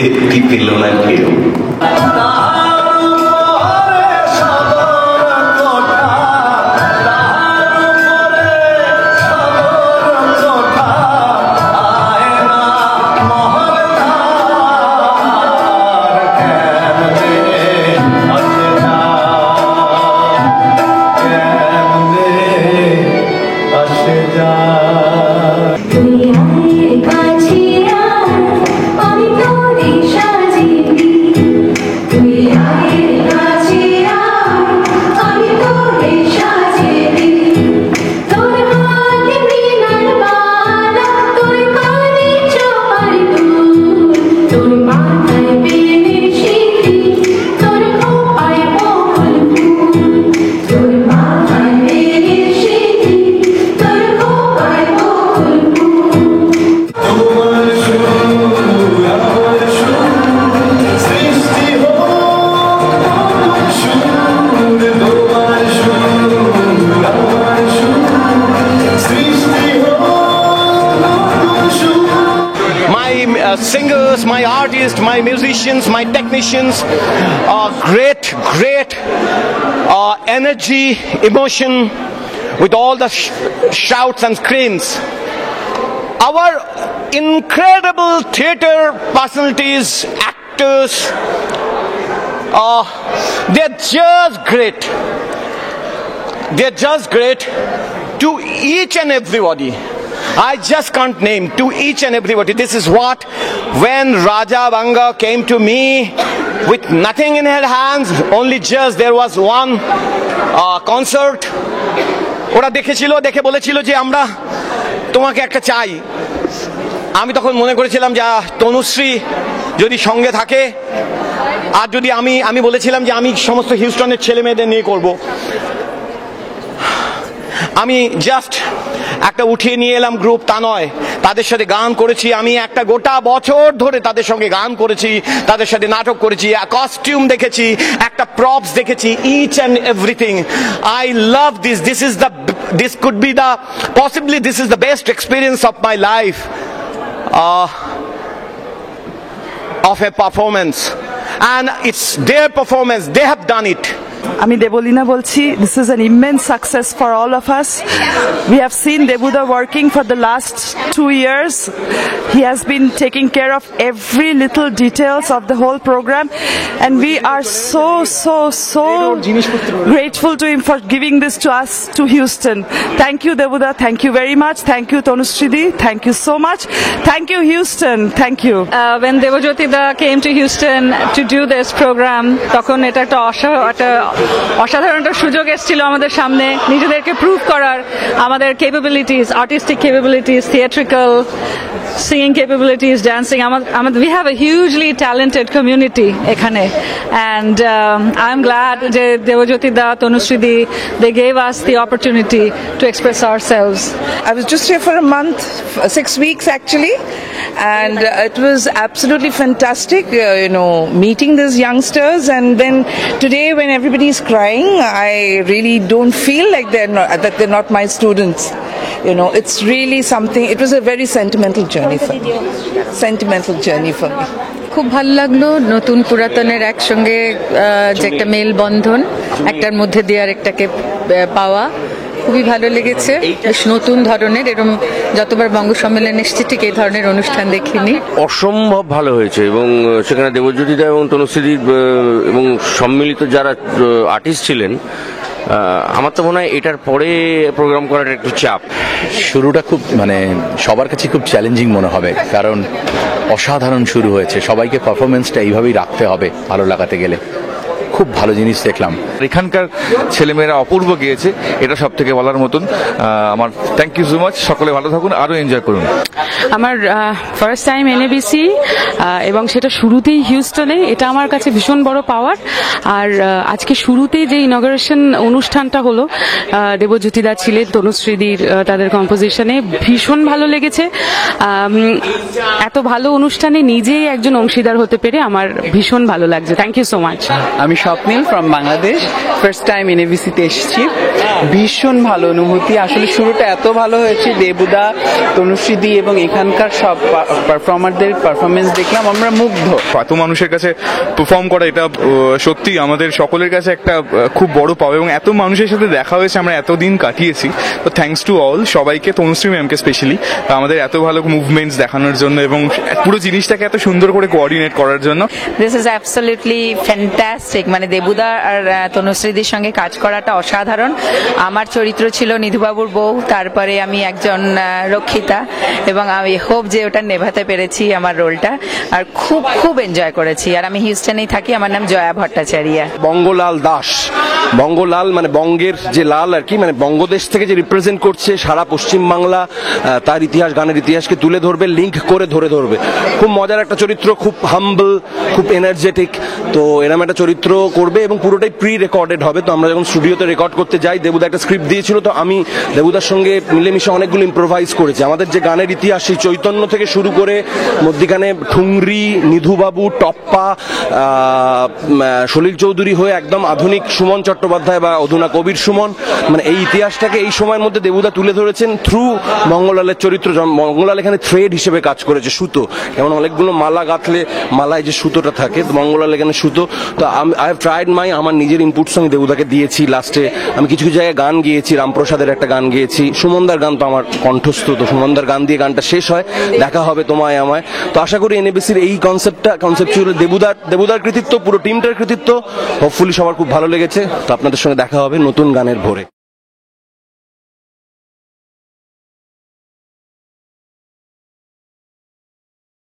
তৃপ্তি পেল না কেউ। Singers, my artists, my musicians, my technicians, great energy, emotion with all the shouts and screams. Our incredible theater personalities, actors, they're just great. They're just great to each and everybody. I just can't name to each and everybody. This is what, when Raja Banga came to me with nothing in her hands, only just there was one concert. ওরা দেখেছিল, দেখে বলেছিল যে আমরা তোমাকে একটা চাই। আমি তখন মনে করেছিলাম যে তনুশ্রী যদি সঙ্গে থাকে, আর যদি আমি বলেছিলাম যে আমি সমস্ত হিউস্টনের ছেলে মেয়েদের নিয়ে করব। আমি জাস্ট একটা উঠিয়ে নিয়ে এলাম গ্রুপ, তা নয়, তাদের সাথে গান করেছি। আমি একটা গোটা বছর ধরে তাদের সঙ্গে গান করেছি, তাদের সাথে নাটক করেছি, কস্টিউম দেখেছি, একটা প্রপস দেখেছি, each and everything. I love this could be possibly this is the best experience of my life of a performance, and it's their performance, they have done it. আমি দেবলীনা বলছি। This is an immense success for all of us. We have seen Debuda working for the last 2 years. He has been taking care of every little details of the whole program, and we are so grateful to him for giving this to us, to Houston. Thank you, Debuda. Thank you very much. Thank you, Tanushree. Thank you so much. Thank you, Houston. Thank you. When Debojyoti da came to Houston to do this program, তখন এটা একটা অসাধারণ একটা সুযোগ এসেছিল আমাদের সামনে নিজেদেরকে প্রুভ করার, আমাদের capabilities, artistic capabilities, theatrical singing capabilities, dancing. We have a hugely talented community ekhane, and I'm glad that Debojyoti da, Tanushree di, they gave us the opportunity to express ourselves. I was just here for a month, 6 weeks actually, and it was absolutely fantastic, meeting these youngsters. And then today, when everybody's crying, I really don't feel like they're not my students. It's really something. It was a very sentimental journey for me. খুব ভালো লাগলো নতুন পুরাতনের একসঙ্গে যে একটা মেলবন্ধন, একটার মধ্যে দিয়ে আরেকটাকে পাওয়া খুবই ভালো লেগেছে। বেশ নতুন ধরনের, এরকম যতবার বঙ্গ সম্মেলন এসেছে ঠিক এই ধরনের অনুষ্ঠান দেখিনি। অসম্ভব ভালো হয়েছে, এবং সেখানে দেবজ্যোতি দা এবং তনুশ্রী এবং সম্মিলিত যারা আর্টিস্ট ছিলেন, আমার তো মনে হয় এটার পরে প্রোগ্রাম করাটা একটু চাপ। শুরুটা খুব সবার কাছে খুব চ্যালেঞ্জিং মনে হবে, কারণ অসাধারণ শুরু হয়েছে। সবাইকে পারফরমেন্সটা এইভাবেই রাখতে হবে ভালো লাগাতে গেলে। খুব ভালো জিনিস দেখলাম। এখানকার ছেলেমেয়েরা অপূর্ব গিয়েছে, এটা সব থেকে বলার মতন। আমার থ্যাংক ইউ সো মাচ। সকলে ভালো থাকুন, আরো এনজয় করুন। আমার ফার্স্ট টাইম এনএবিসি, এবং সেটা শুরুতেই হিউস্টনে, এটা আমার কাছে ভীষণ বড় পাওয়ার। আর আজকে শুরুতেই যে ইনগরেশন অনুষ্ঠানটা হলো, দেবজ্যোতি দা ছিলেন, তনুশ্রীদির তাদের কম্পোজিশনে, ভীষণ ভালো লেগেছে। এত ভালো অনুষ্ঠানে নিজেই একজন অংশীদার হতে পেরে আমার ভীষণ ভালো লাগছে। Thank you so much. আমি Swapnil from Bangladesh. First time এনএবিসিতে এসেছি, ভীষণ ভালো অনুভূতি। আসলে শুরুটা এত ভালো হয়েছে, দেবুদা, তনুশ্রীদি এবং এখানকার সব পারফর্মারদের পারফরমেন্স দেখলাম, আমরা মুগ্ধ। এত মানুষের কাছে পারফর্ম করা এটা সত্যি আমাদের সকলের কাছে একটা খুব বড় পাওয়া, এবং এত মানুষের সাথে দেখা হয়েছে, আমরা এতদিন কাটিয়েছি। তো থ্যাঙ্কস টু অল, সবাইকে, তনুশ্রী ম্যামকে স্পেশালি আমাদের এত ভালো মুভমেন্টস দেখানোর জন্য এবং পুরো জিনিসটাকে এত সুন্দর করে কোঅর্ডিনেট করার জন্য। This is absolutely fantastic. মানে দেবুদা আর তনুশ্রীদির সঙ্গে কাজ করাটা অসাধারণ। আমার চরিত্র ছিল নিধুবাবুর বউ, তারপরে আমি একজন রক্ষিতা, এবং আমি হোপ যে ওটা নেভাতে পেরেছি আমার রোলটা, আর খুব খুব এনজয় করেছি। আর আমি হিউস্টনেই থাকি, আমার নাম জয়া ভট্টাচার্য। বঙ্গলাল দাস, বঙ্গলাল মানে বঙ্গের যে লাল আর কি, মানে বঙ্গদেশ থেকে যে রিপ্রেজেন্ট করছে সারা পশ্চিমবাংলা, তার ইতিহাস, গানের ইতিহাসকে তুলে ধরবে, লিঙ্ক করে ধরবে। খুব মজার একটা চরিত্র, খুব হাম্বল, খুব এনার্জেটিক। তো এরকম একটা চরিত্র করবে এবং পুরোটাই প্রি রেকর্ডেড হবে। তো আমরা যখন স্টুডিওতে রেকর্ড করতে যাই, দেবুদা একটা স্ক্রিপ্ট দিয়েছিল, তো আমি দেবুদার সঙ্গে মিলেমিশে অনেকগুলো ইম্প্রোভাইজ করেছি। আমাদের যে গানের ইতিহাস, সেই চৈতন্য থেকে শুরু করে মধ্যিখানে ঠুংরি, নিধুবাবু, টপ্পা, সলিল চৌধুরী হয়ে একদম আধুনিক সুমন চট্টোপাধ্যায় বা অধুনা কবির সুমন, মানে এই ইতিহাসটাকে এই সময়ের মধ্যে দেবুদা তুলে ধরেছেন থ্রু মঙ্গলালের চরিত্র। মঙ্গলাল এখানে থ্রেড হিসেবে কাজ করেছে, সুতো, যেমন অনেকগুলো মালা গাঁথলে মালায় যে সুতোটা থাকে, তো মঙ্গলাল এখানে সুতো। তো আই হ্যাভ ট্রাইড আমার নিজের ইনপুট সঙ্গে দেবুদাকে দিয়েছি। লাস্টে আমি কিছু কিছু জায়গায় গান গিয়েছি, রামপ্রসাদের একটা গান গিয়েছি, সুমনদার গান তো আমার কণ্ঠস্থ, তো সুমনদার গান দিয়ে গানটা শেষ হয়, দেখা হবে তোমায় আমায়। তো আশা করি এনএবিসির এই কনসেপ্টচুয়াল দেবুদার কৃতিত্ব, পুরো টিমটার কৃতিত্ব, হোপফুলি সবার খুব ভালো লেগেছে। তো আপনাদের সঙ্গে দেখা হবে নতুন গানের ভোরে।